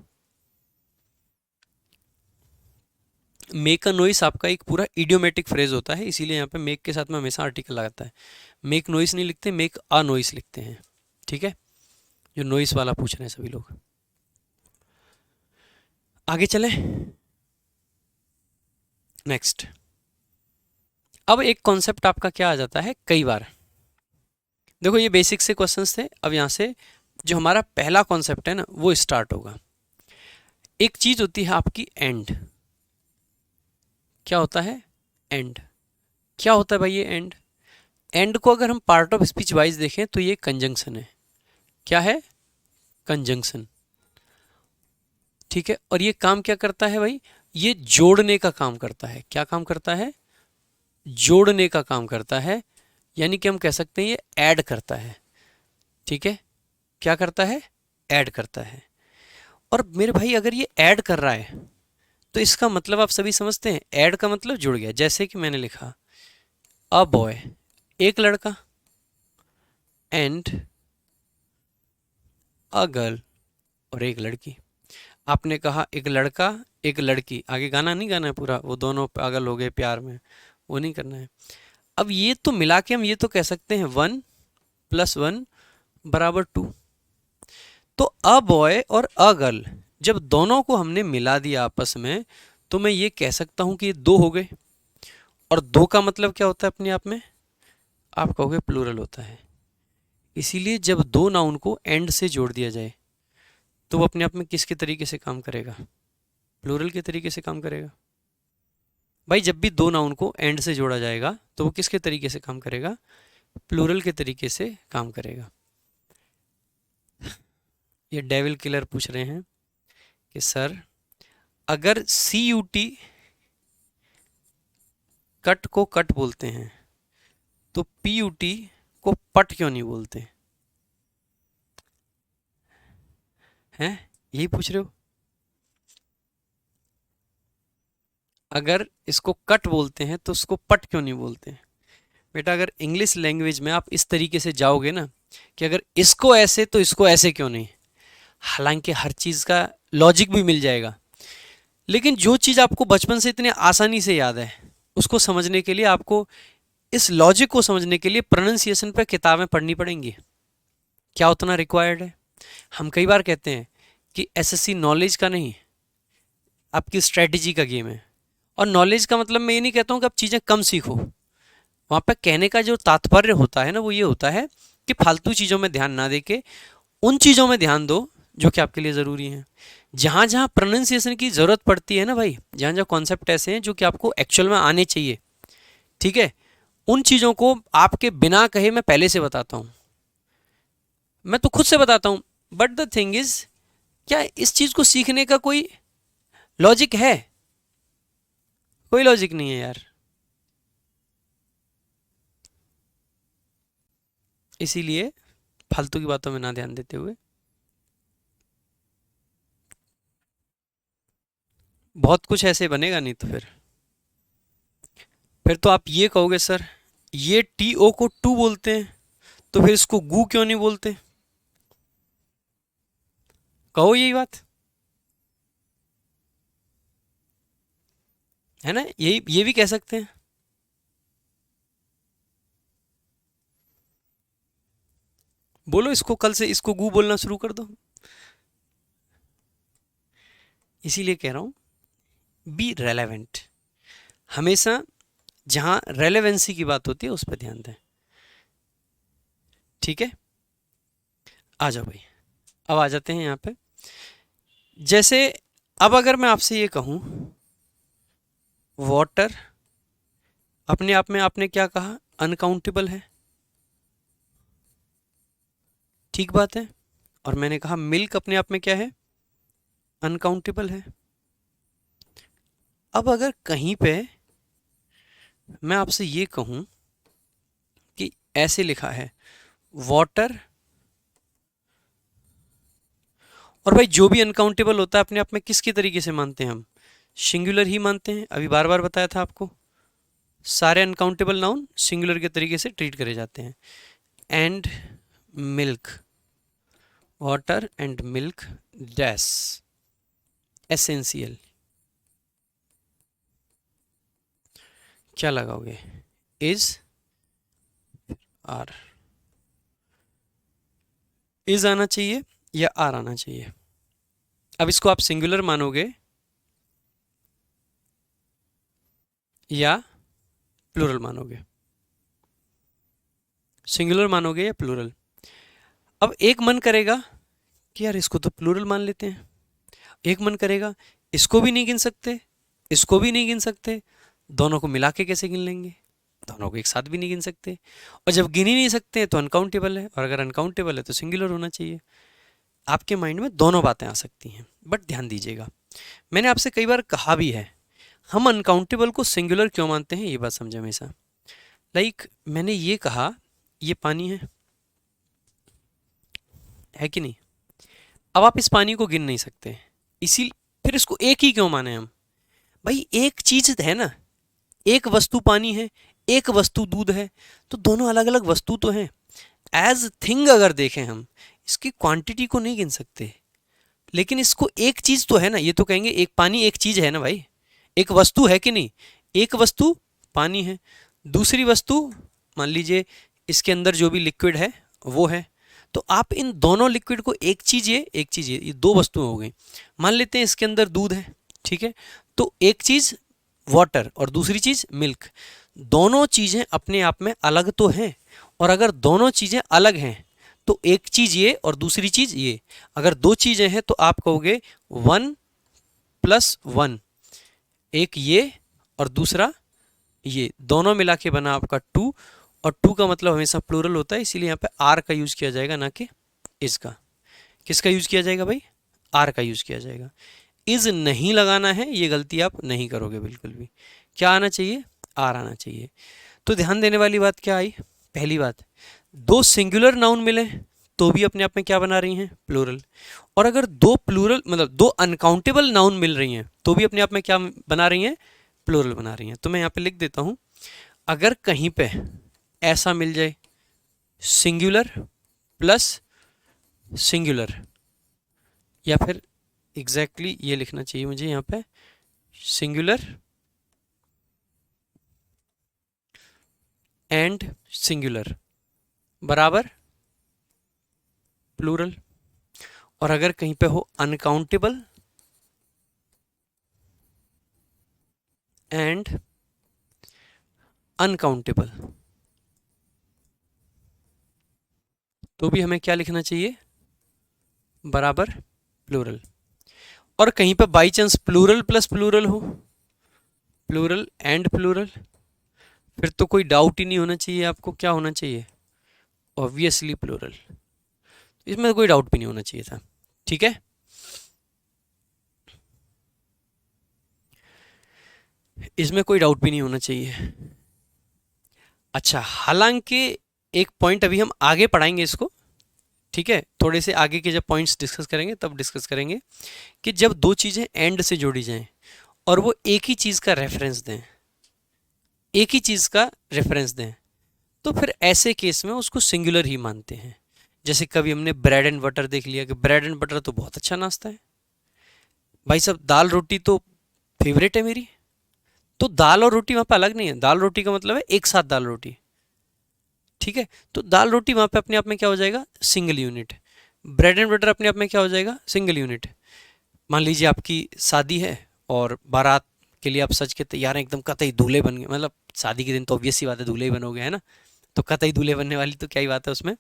मेक अ नॉइस आपका एक पूरा इडियोमेटिक फ्रेज होता है, इसीलिए यहाँ पे मेक के साथ में हमेशा आर्टिकल लगाता है। मेक नॉइस नहीं लिखते, मेक अ नॉइस लिखते हैं। ठीक है, जो नॉइस वाला पूछ रहे हैं सभी लोग। आगे चलें, नेक्स्ट। अब एक कॉन्सेप्ट आपका क्या आ जाता है कई बार, देखो ये बेसिक से क्वेश्चंस थे, अब यहाँ से जो हमारा पहला कॉन्सेप्ट है ना वो स्टार्ट होगा। एक चीज होती है आपकी एंड। क्या होता है? एंड। क्या होता है भाई ये एंड? एंड को अगर हम पार्ट ऑफ स्पीच वाइज देखें तो ये कंजंक्शन है। क्या है? कंजंक्शन। ठीक है, और ये काम क्या करता है भाई? ये जोड़ने का काम करता है। क्या काम करता है? जोड़ने का काम करता है, यानी कि हम कह सकते हैं ये ऐड करता है। ठीक है, क्या करता है? ऐड करता है। और मेरे भाई अगर ये ऐड कर रहा है तो इसका मतलब आप सभी समझते हैं, ऐड का मतलब जुड़ गया। जैसे कि मैंने लिखा अ बॉय, एक लड़का, एंड अ गर्ल, और एक लड़की। आपने कहा एक लड़का एक लड़की, आगे गाना नहीं गाना है पूरा, वो दोनों पागल हो गए प्यार में, वो नहीं करना है। अब ये तो मिला के हम ये तो कह सकते हैं 1 + 1 = 2। तो अ बॉय और अ गर्ल जब दोनों को हमने मिला दिया आपस में, तो मैं ये कह सकता हूं कि ये 2 हो गए। और 2 का मतलब क्या होता है अपने आप में? आप कहोगे प्लूरल होता है। इसीलिए जब 2 नाउन को एंड से जोड़ दिया जाए तो वो अपने आप में किसके तरीके से काम करेगा? प्लूरल के तरीके से काम करेगा। भाई जब भी 2 नाउन को एंड से जोड़ा जाएगा तो वो किसके तरीके से काम करेगा? प्लूरल के तरीके से काम करेगा। ये डेविल किलर पूछ रहे हैं कि सर अगर CUT कट को कट बोलते हैं तो PUT को पट क्यों नहीं बोलते हैं? यही पूछ रहे हो? अगर इसको कट बोलते हैं तो उसको पट क्यों नहीं बोलते? बेटा अगर इंग्लिश लैंग्वेज में आप इस तरीके से जाओगे ना कि अगर इसको ऐसे तो इसको ऐसे क्यों नहीं, हालांकि हर चीज़ का लॉजिक भी मिल जाएगा, लेकिन जो चीज़ आपको बचपन से इतने आसानी से याद है उसको समझने के लिए आपको इस लॉजिक को समझने के लिए प्रोनाउंसिएशन पे किताबें पढ़नी पड़ेंगी। क्या उतना रिक्वायर्ड है? हम कई बार कहते हैं कि एसएससी नॉलेज का नहीं, आपकी स्ट्रेटेजी का गेम है। और नॉलेज का मतलब मैं ये नहीं कहता हूँ कि आप चीज़ें कम सीखो, वहाँ पे कहने का जो तात्पर्य होता है ना, वो ये होता है कि फालतू चीज़ों में ध्यान ना देके उन चीज़ों में ध्यान दो जो कि आपके लिए ज़रूरी हैं। जहाँ जहाँ प्रोनाउंसिएशन की ज़रूरत पड़ती है ना भाई, जहाँ जहाँ कॉन्सेप्ट ऐसे हैं जो कि आपको एक्चुअल में आने चाहिए, ठीक है, उन चीज़ों को आपके बिना कहे मैं पहले से बताता हूँ, मैं तो खुद से बताता हूँ। बट द थिंग इज, क्या इस चीज़ को सीखने का कोई लॉजिक है? कोई लॉजिक नहीं है यार। इसीलिए फालतू की बातों में ना ध्यान देते हुए बहुत कुछ ऐसे बनेगा नहीं तो फिर तो आप ये कहोगे सर ये टी ओ को टू बोलते हैं, तो फिर इसको गू क्यों नहीं बोलते? कहो यही बात है ना, यही ये भी कह सकते हैं। बोलो इसको, कल से इसको गू बोलना शुरू कर दो। इसीलिए कह रहा हूं, बी रेलेवेंट। हमेशा जहां रेलेवेंसी की बात होती है उस पर ध्यान दें। ठीक है, आ जाओ भाई, अब आ जाते हैं यहाँ पे। जैसे अब अगर मैं आपसे ये कहूं वाटर अपने आप में, आपने क्या कहा, अनकाउंटेबल है, ठीक बात है। और मैंने कहा मिल्क अपने आप में क्या है, अनकाउंटेबल है। अब अगर कहीं पे मैं आपसे ये कहूं कि ऐसे लिखा है वाटर, और भाई जो भी अनकाउंटेबल होता है अपने आप में किसके तरीके से मानते हैं हम, सिंगुलर ही मानते हैं। अभी बार बार बताया था आपको, सारे अनकाउंटेबल नाउन सिंगुलर के तरीके से ट्रीट करे जाते हैं। And milk, water and milk dash essential, क्या लगाओगे, इज आर, इज आना चाहिए या आर आना चाहिए? अब इसको आप सिंगुलर मानोगे या प्लूरल मानोगे, सिंगुलर मानोगे या प्लूरल? अब एक मन करेगा कि यार इसको तो प्लूरल मान लेते हैं, एक मन करेगा इसको भी नहीं गिन सकते, इसको भी नहीं गिन सकते, दोनों को मिला के कैसे गिन लेंगे, दोनों को एक साथ भी नहीं गिन सकते। और जब गिन ही नहीं सकते तो अनकाउंटेबल है, और अगर अनकाउंटेबल है तो सिंगुलर होना चाहिए। आपके माइंड में दोनों बातें आ सकती हैं, बट ध्यान दीजिएगा, मैंने आपसे कई बार कहा भी है हम अनकाउंटेबल को सिंगुलर क्यों मानते हैं, ये बात समझे हमेशा। लाइक मैंने ये कहा ये पानी है कि नहीं, अब आप इस पानी को गिन नहीं सकते, इसी फिर इसको एक ही क्यों माने हम? भाई एक चीज है ना, एक वस्तु पानी है, एक वस्तु दूध है, तो दोनों अलग अलग वस्तु तो हैं। एज थिंग अगर देखें हम इसकी क्वांटिटी को नहीं गिन सकते, लेकिन इसको एक चीज तो है ना, ये तो कहेंगे एक पानी एक चीज है ना भाई, एक वस्तु है कि नहीं, एक वस्तु पानी है, दूसरी वस्तु मान लीजिए इसके अंदर जो भी लिक्विड है वो है, तो आप इन दोनों लिक्विड को एक चीज एक चीज ये दो वस्तुएं हो गई। मान लेते हैं इसके अंदर दूध है, ठीक है, तो एक चीज वाटर और दूसरी चीज मिल्क, दोनों चीजें अपने आप में अलग तो हैं, और अगर दोनों चीजें अलग हैं तो एक चीज ये और दूसरी चीज ये, अगर दो चीजें हैं तो आप कहोगे 1+1, एक ये और दूसरा ये, दोनों मिला के बना आपका 2, और 2 का मतलब हमेशा प्लूरल होता है, इसीलिए यहाँ पे आर का यूज किया जाएगा, ना कि इज का। किसका यूज किया जाएगा भाई, आर का यूज किया जाएगा। इज नहीं लगाना है, ये गलती आप नहीं करोगे बिल्कुल भी। क्या आना चाहिए, आर आना चाहिए। तो ध्यान देने वाली बात क्या आई, पहली बात, दो सिंगुलर नाउन मिले तो भी अपने आप में क्या बना रही हैं, प्लूरल। और अगर दो प्लूरल मतलब दो अनकाउंटेबल नाउन मिल रही हैं तो भी अपने आप में क्या बना रही हैं, प्लूरल बना रही हैं। तो मैं यहाँ पे लिख देता हूँ, अगर कहीं पे ऐसा मिल जाए सिंगुलर प्लस सिंगुलर, या फिर एग्जैक्टली ये लिखना चाहिए मुझे यहाँ पे, सिंगुलर एंड सिंगुलर बराबर प्लूरल। और अगर कहीं पे हो अनकाउंटेबल एंड अनकाउंटेबल तो भी हमें क्या लिखना चाहिए, बराबर प्लूरल। और कहीं पे by chance plural plus plural हो, प्लूरल एंड प्लूरल, फिर तो कोई डाउट ही नहीं होना चाहिए आपको, क्या होना चाहिए, ऑब्वियसली प्लूरल। इसमें कोई डाउट भी नहीं होना चाहिए था। ठीक है, इसमें कोई डाउट भी नहीं होना चाहिए। अच्छा, हालांकि एक पॉइंट अभी हम आगे पढ़ाएंगे इसको, ठीक है, थोड़े से आगे के जब पॉइंट्स डिस्कस करेंगे तब डिस्कस करेंगे कि जब दो चीज़ें एंड से जोड़ी जाएं और वो एक ही चीज़ का रेफरेंस दें, एक ही चीज़ का रेफरेंस दें, तो फिर ऐसे केस में उसको सिंगुलर ही मानते हैं। जैसे कभी हमने ब्रेड एंड बटर देख लिया कि ब्रेड एंड बटर तो बहुत अच्छा नाश्ता है भाई साहब, दाल रोटी तो फेवरेट है मेरी, तो दाल और रोटी वहाँ पे अलग नहीं है, दाल रोटी का मतलब है एक साथ दाल रोटी। ठीक है, तो दाल रोटी वहाँ पे अपने आप में क्या हो जाएगा, single unit. Bread and butter अपने आप में क्या हो जाएगा, सिंगल यूनिट। मान लीजिए आपकी शादी है और बारात के लिए आप सज के तैयार हैं, एकदम कतई दूल्हे बन गए, मतलब शादी के दिन तो ऑब्वियस सी बात है दूल्हे ही बनोगे, है ना, तो कतई दूल्हे बनने वाली तो क्या ही बात है उसमें।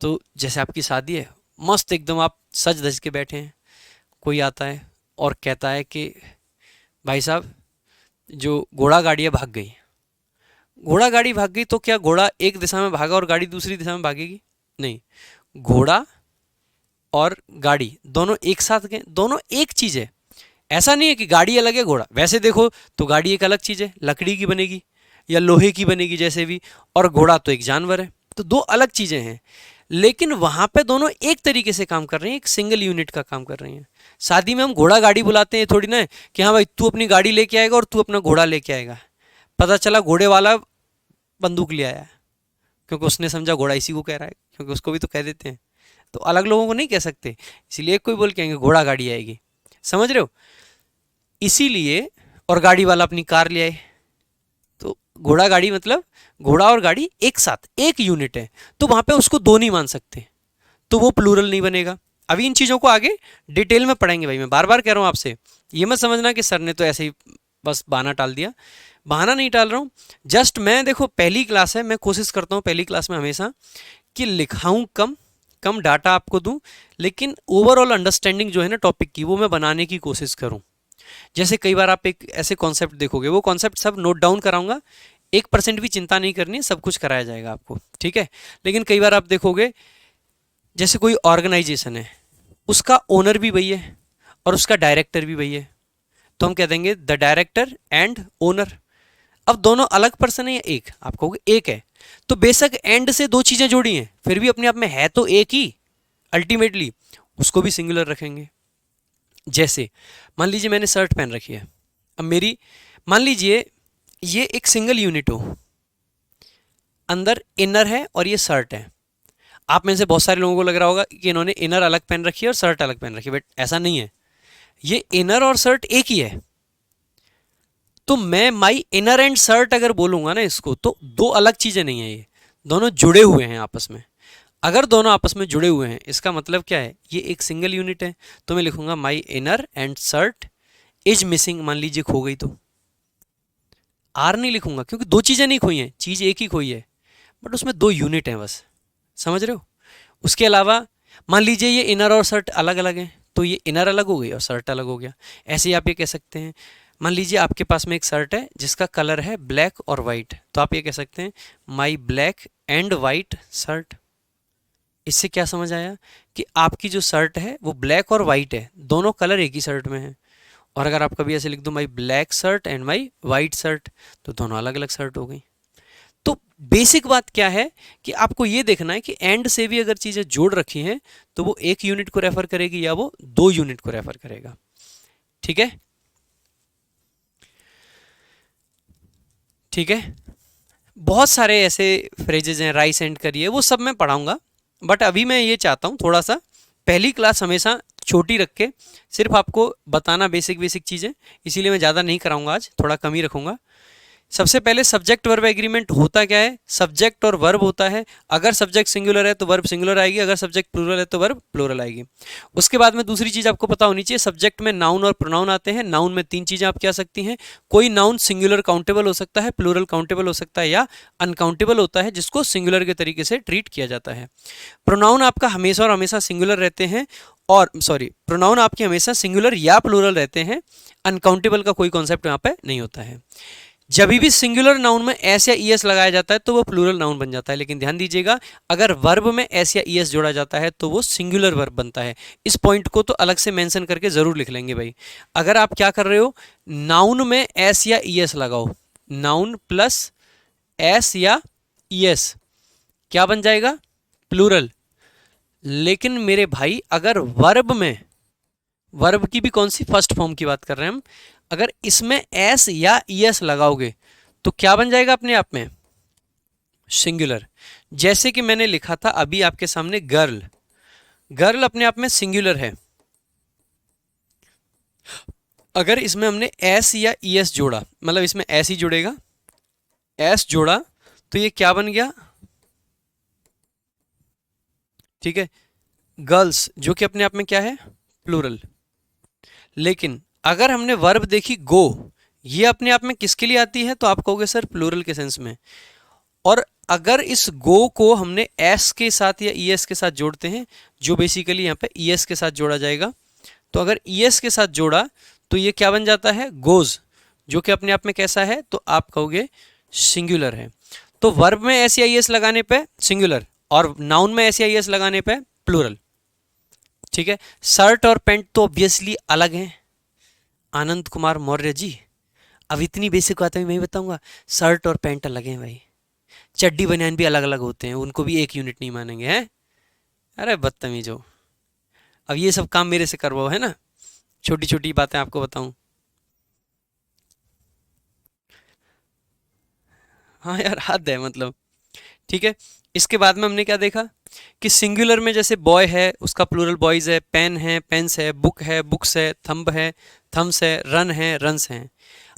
तो जैसे आपकी शादी है, मस्त एकदम आप सज धज के बैठे हैं, कोई आता है और कहता है कि भाई साहब जो घोड़ा गाड़ियाँ भाग गई, घोड़ा गाड़ी भाग गई, तो क्या घोड़ा एक दिशा में भागा और गाड़ी दूसरी दिशा में भागेगी, नहीं, घोड़ा और गाड़ी दोनों एक साथ गए, दोनों एक चीज़ है। ऐसा नहीं है कि गाड़ी अलग है घोड़ा, वैसे देखो तो गाड़ी एक अलग चीज़ है, लकड़ी की बनेगी या लोहे की बनेगी जैसे भी, और घोड़ा तो एक जानवर है, तो दो अलग चीज़ें हैं। लेकिन वहाँ पे दोनों एक तरीके से काम कर रही हैं, एक सिंगल यूनिट का काम कर रही हैं। शादी में हम घोड़ा गाड़ी बुलाते हैं, थोड़ी ना है कि हाँ भाई तू अपनी गाड़ी लेके आएगा और तू अपना घोड़ा लेके आएगा। पता चला घोड़े वाला बंदूक ले आया, क्योंकि उसने समझा घोड़ा इसी को कह रहा है, क्योंकि उसको भी तो कह देते हैं, तो अलग लोगों को नहीं कह सकते, इसीलिए कोई बोल के आएंगे घोड़ा गाड़ी आएगी, समझ रहे हो, इसीलिए। और गाड़ी वाला अपनी कार ले आए, तो घोड़ा गाड़ी मतलब घोड़ा और गाड़ी एक साथ एक यूनिट है, तो वहां पे उसको दो नहीं मान सकते, तो वो प्लूरल नहीं बनेगा। अभी इन चीज़ों को आगे डिटेल में पढ़ेंगे भाई, मैं बार बार कह रहा हूँ आपसे, ये मत समझना कि सर ने तो ऐसे ही बस बहाना टाल दिया, बहाना नहीं टाल रहा हूँ, जस्ट मैं देखो पहली क्लास है, मैं कोशिश करता हूँ पहली क्लास में हमेशा कि लिखाऊँ कम, कम डाटा आपको दूं, लेकिन ओवरऑल अंडरस्टैंडिंग जो है ना टॉपिक की, वो मैं बनाने की कोशिश करूं। जैसे कई बार आप एक ऐसे कॉन्सेप्ट देखोगे, वो कॉन्सेप्ट सब नोट डाउन कराऊंगा, 1% भी चिंता नहीं करनी, सब कुछ कराया जाएगा आपको, ठीक है। लेकिन कई बार आप देखोगे जैसे कोई ऑर्गेनाइजेशन है, उसका ओनर भी वही है और उसका डायरेक्टर भी वही है, तो हम कह देंगे द डायरेक्टर एंड ओनर। अब दोनों अलग पर्सन है या एक, आप कहोगे एक है, तो बेशक एंड से दो चीजें जोड़ी हैं, फिर भी अपने आप में है तो एक ही, अल्टीमेटली उसको भी सिंगुलर रखेंगे। जैसे मान लीजिए मैंने शर्ट पहन रखी है, अब मेरी मान लीजिए ये एक सिंगल यूनिट हो, अंदर इनर है और ये शर्ट है। आप में से बहुत सारे लोगों को लग रहा होगा कि इन्होंने इनर अलग पहन रखी है और शर्ट अलग पहन रखी है, बट ऐसा नहीं है, ये इनर और शर्ट एक ही है। तो मैं माई इनर एंड शर्ट अगर बोलूंगा ना इसको, तो दो अलग चीजें नहीं है, ये दोनों जुड़े हुए हैं आपस में। अगर दोनों आपस में जुड़े हुए हैं इसका मतलब क्या है, ये एक सिंगल यूनिट है, तो मैं लिखूंगा my inner and shirt is missing, मान लीजिए खो गई तो आर नहीं लिखूंगा, क्योंकि दो चीजें नहीं खोई हैं, चीज एक ही खोई है, बट उसमें दो यूनिट हैं बस, समझ रहे हो। उसके अलावा मान लीजिए ये इनर और शर्ट अलग अलग हैं, तो ये इनर अलग हो गई और शर्ट अलग हो गया। ऐसे ही आप ये कह सकते हैं, मान लीजिए आपके पास में एक शर्ट है जिसका कलर है ब्लैक और वाइट, तो आप ये कह सकते हैं my black and white shirt. इससे क्या समझ आया कि आपकी जो शर्ट है वो ब्लैक और वाइट है, दोनों कलर एक ही शर्ट में है। और अगर आप कभी ऐसे लिख दो my black shirt and my white shirt, तो दोनों अलग अलग शर्ट हो गई। तो बेसिक बात क्या है कि आपको ये देखना है कि एंड से भी अगर चीज़ें जोड़ रखी हैं तो वो एक यूनिट को रेफर करेगी या वो दो यूनिट को रेफर करेगा, ठीक है। ठीक है, बहुत सारे ऐसे फ्रेजेज हैं, राइस एंड करिए, वो सब मैं पढ़ाऊंगा, बट अभी मैं ये चाहता हूँ थोड़ा सा पहली क्लास हमेशा छोटी रख के सिर्फ आपको बताना बेसिक बेसिक चीज़ें, इसीलिए मैं ज़्यादा नहीं कराऊंगा आज, थोड़ा कम ही रखूंगा। सबसे पहले सब्जेक्ट वर्ब एग्रीमेंट होता क्या है, सब्जेक्ट और वर्ब होता है। अगर सब्जेक्ट सिंगुलर है तो वर्ब सिंगुलर आएगी, अगर सब्जेक्ट प्लूरल है तो वर्ब प्लूरल आएगी। उसके बाद में दूसरी चीज आपको पता होनी चाहिए, सब्जेक्ट में नाउन और प्रोनाउन आते हैं। नाउन में तीन चीजें आप क्या सकती हैं, कोई नाउन सिंगुलर काउंटेबल हो सकता है, प्लूरल काउंटेबल हो सकता है, या अनकाउंटेबल होता है जिसको सिंगुलर के तरीके से ट्रीट किया जाता है। प्रोनाउन आपका हमेशा और हमेशा सिंगुलर रहते हैं, और प्रोनाउन आपके हमेशा सिंगुलर या प्लूरल रहते हैं। अनकाउंटेबल का कोई कॉन्सेप्ट यहाँ पे नहीं होता है। जब भी सिंगुलर नाउन में एस या ईएस लगाया जाता है तो वो प्लूरल नाउन बन जाता है, लेकिन ध्यान दीजिएगा अगर वर्ब में एस या ईएस जोड़ा जाता है तो वो सिंगुलर वर्ब बनता है। इस पॉइंट को तो अलग से मेंशन करके जरूर लिख लेंगे भाई। अगर आप क्या कर रहे हो, नाउन में एस या ईएस लगाओ, नाउन प्लस एस या ईएस क्या बन जाएगा, प्लूरल। लेकिन मेरे भाई अगर वर्ब में, वर्ब की भी कौन सी, फर्स्ट फॉर्म की बात कर रहे हैं हम, अगर इसमें एस या ईएस लगाओगे तो क्या बन जाएगा अपने आप में, सिंगुलर। जैसे कि मैंने लिखा था अभी आपके सामने गर्ल, गर्ल अपने आप में सिंगुलर है। अगर इसमें हमने एस या ईएस जोड़ा, मतलब इसमें एस ही जुड़ेगा, एस जोड़ा तो ये क्या बन गया, ठीक है, गर्ल्स, जो कि अपने आप में क्या है, प्लूरल। लेकिन अगर हमने वर्ब देखी गो, ये अपने आप में किसके लिए आती है, तो आप कहोगे सर प्लूरल के सेंस में। और अगर इस गो को हमने एस के साथ या ईएस के साथ जोड़ते हैं, जो बेसिकली यहाँ पे ईएस के साथ जोड़ा जाएगा, तो अगर ईएस के साथ जोड़ा तो ये क्या बन जाता है, गोज, जो कि अपने आप में कैसा है, तो आप कहोगे सिंगुलर है। तो वर्ब में एस या ईएस लगाने पे सिंगुलर, और नाउन में एस या ईएस लगाने पे प्लूरल। ठीक है, शर्ट और पैंट तो ऑब्वियसली अलग हैं आनंद कुमार मौर्य जी। अब इतनी बेसिक बात है मैं बताऊंगा, शर्ट और पैंट अलग हैं भाई, चड्डी बनियान भी अलग अलग होते हैं, उनको भी एक यूनिट नहीं मानेंगे हैं। अरे बदतमीज हो, अब ये सब काम मेरे से करवाओ, है ना, छोटी छोटी बातें आपको बताऊं। हाँ यार हद है मतलब। ठीक है, इसके बाद में हमने क्या देखा कि सिंगुलर में जैसे बॉय है उसका प्लूरल बॉयज है, पेन है पेन्स है, बुक है बुक्स है, थंब है थम्स है, रन है रन्स हैं।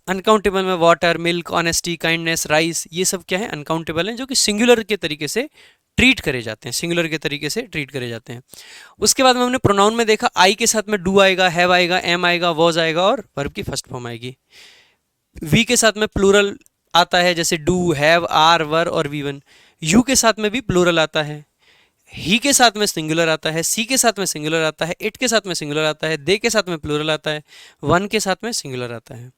अनकाउंटेबल में water, milk, honesty, kindness, rice, ये सब क्या है, अनकाउंटेबल हैं, जो कि सिंगुलर के तरीके से ट्रीट करे जाते हैं, सिंगुलर के तरीके से ट्रीट करे जाते हैं। उसके बाद में हमने प्रोनाउन में देखा, आई के साथ में डू आएगा, हैव आएगा, एम आएगा, वॉज आएगा, और वर्ब की फर्स्ट फॉर्म आएगी। वी के साथ में प्लूरल आता है, जैसे डू, हैव, आर, वर और वी वन। यू के साथ में भी प्लूरल आता है, ही के साथ में सिंगुलर आता है, सी के साथ में सिंगुलर आता है, इट के साथ में सिंगुलर आता है, दे के साथ में प्लूरल आता है, वन के साथ में सिंगुलर आता है।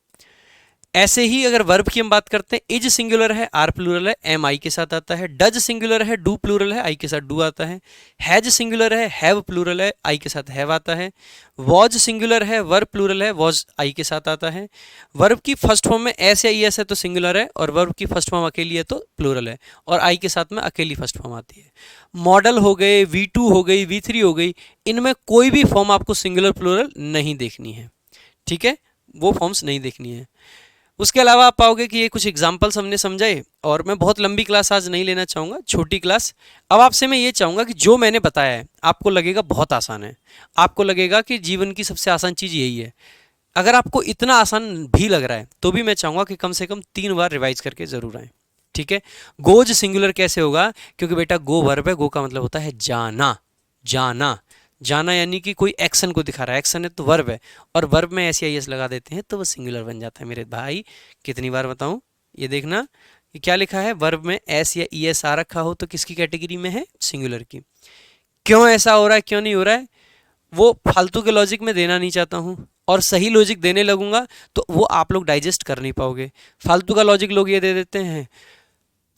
ऐसे ही अगर वर्ब की हम बात करते हैं, इज सिंगुलर है, आर प्लूरल है, एम आई के साथ आता है, डज सिंगुलर है, डू प्लूरल है, आई के साथ डू आता है, हैज सिंगुलर है, हैव प्लूरल है, आई के साथ हैव आता है, वॉज सिंगुलर है, वर्ब प्लूरल है, वॉज आई के साथ आता है। वर्ब की फर्स्ट फॉर्म में एस या ईएस है तो सिंगुलर है, और वर्ब की फर्स्ट फॉर्म अकेली है तो प्लूरल है, और आई के साथ में अकेली फर्स्ट फॉर्म आती है। मॉडल हो गए, V2 हो गई, V3 हो गई, इनमें कोई भी फॉर्म आपको सिंगुलर प्लूरल नहीं देखनी है। ठीक है, वो फॉर्म्स नहीं देखनी है। उसके अलावा आप पाओगे कि ये कुछ एग्जाम्पल्स हमने समझाए, और मैं बहुत लंबी क्लास आज नहीं लेना चाहूँगा, छोटी क्लास। अब आपसे मैं ये चाहूँगा कि जो मैंने बताया है आपको लगेगा बहुत आसान है, आपको लगेगा कि जीवन की सबसे आसान चीज़ यही है। अगर आपको इतना आसान भी लग रहा है तो भी मैं चाहूँगा कि कम से कम 3 बार रिवाइज करके ज़रूर आएँ। ठीक है, गोज सिंगुलर कैसे होगा, क्योंकि बेटा गो वर्ब है, गो का मतलब होता है जाना, जाना, जाना यानी कि कोई एक्शन को दिखा रहा है, एक्शन है तो वर्ब है, और वर्ब में एस या एस लगा देते हैं तो वो सिंगुलर बन जाता है। मेरे भाई कितनी बार बताऊं, ये देखना कि क्या लिखा है, वर्ब में एस या ई एस आ रखा हो तो किसकी कैटेगरी में है, सिंगुलर की। क्यों ऐसा हो रहा है, क्यों नहीं हो रहा है, वो फालतू के लॉजिक में देना नहीं चाहता हूँ, और सही लॉजिक देने लगूंगा तो वो आप लोग डाइजेस्ट कर नहीं पाओगे। फालतू का लॉजिक लोग ये दे देते हैं,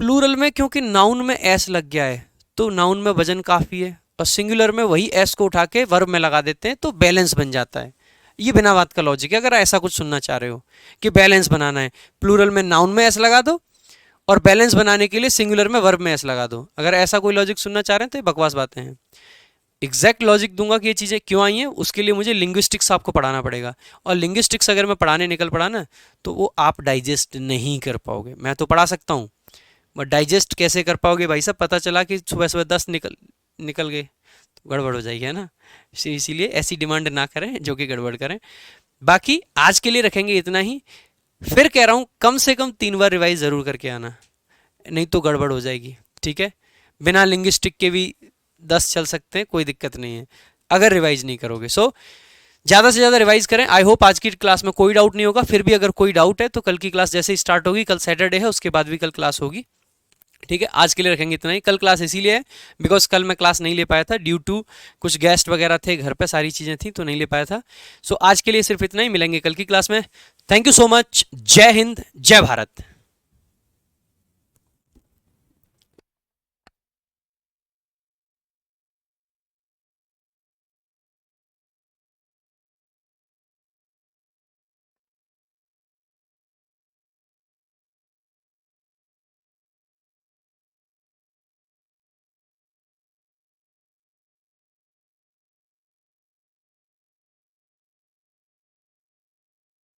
प्लूरल में क्योंकि नाउन में एस लग गया है तो नाउन में वजन काफ़ी है, और सिंगुलर में वही एस को उठा के वर्ब में लगा देते हैं तो बैलेंस बन जाता है। ये बिना बात का लॉजिक है। अगर ऐसा कुछ सुनना चाह रहे हो कि बैलेंस बनाना है, प्लूरल में नाउन में एस लगा दो, और बैलेंस बनाने के लिए सिंगुलर में वर्ब में एस लगा दो। अगर ऐसा कोई लॉजिक सुनना चाह रहे हैं तो ये बकवास बातें हैं। एग्जैक्ट लॉजिक दूंगा कि ये चीज़ें क्यों आई हैं, उसके लिए मुझे लिंग्विस्टिक्स आपको पढ़ाना पड़ेगा, और लिंग्विस्टिक्स अगर मैं पढ़ाने निकल पड़ा ना तो वो आप डाइजेस्ट नहीं कर पाओगे। मैं तो पढ़ा सकता हूँ, बट डाइजेस्ट कैसे कर पाओगे भाई साहब, पता चला कि सुबह सुबह 10 निकल गए तो गड़बड़ हो जाएगी, है ना। इसीलिए ऐसी डिमांड ना करें जो कि गड़बड़ करें। बाकी आज के लिए रखेंगे इतना ही। फिर कह रहा हूं कम से कम 3 बार रिवाइज जरूर करके आना, नहीं तो गड़बड़ हो जाएगी। ठीक है, बिना लिंग्विस्टिक के भी 10 चल सकते हैं, कोई दिक्कत नहीं है अगर रिवाइज नहीं करोगे। सो ज़्यादा से ज़्यादा रिवाइज करें। आई होप आज की क्लास में कोई डाउट नहीं होगा। फिर भी अगर कोई डाउट है तो कल की क्लास जैसे ही स्टार्ट होगी, कल सैटरडे है, उसके बाद भी कल क्लास होगी। ठीक है, आज के लिए रखेंगे इतना ही। कल क्लास इसीलिए है बिकॉज कल मैं क्लास नहीं ले पाया था ड्यू टू कुछ गेस्ट वगैरह थे घर पे, सारी चीज़ें थी तो नहीं ले पाया था। सो आज के लिए सिर्फ इतना ही, मिलेंगे कल की क्लास में। Thank you so much. जय हिंद, जय भारत।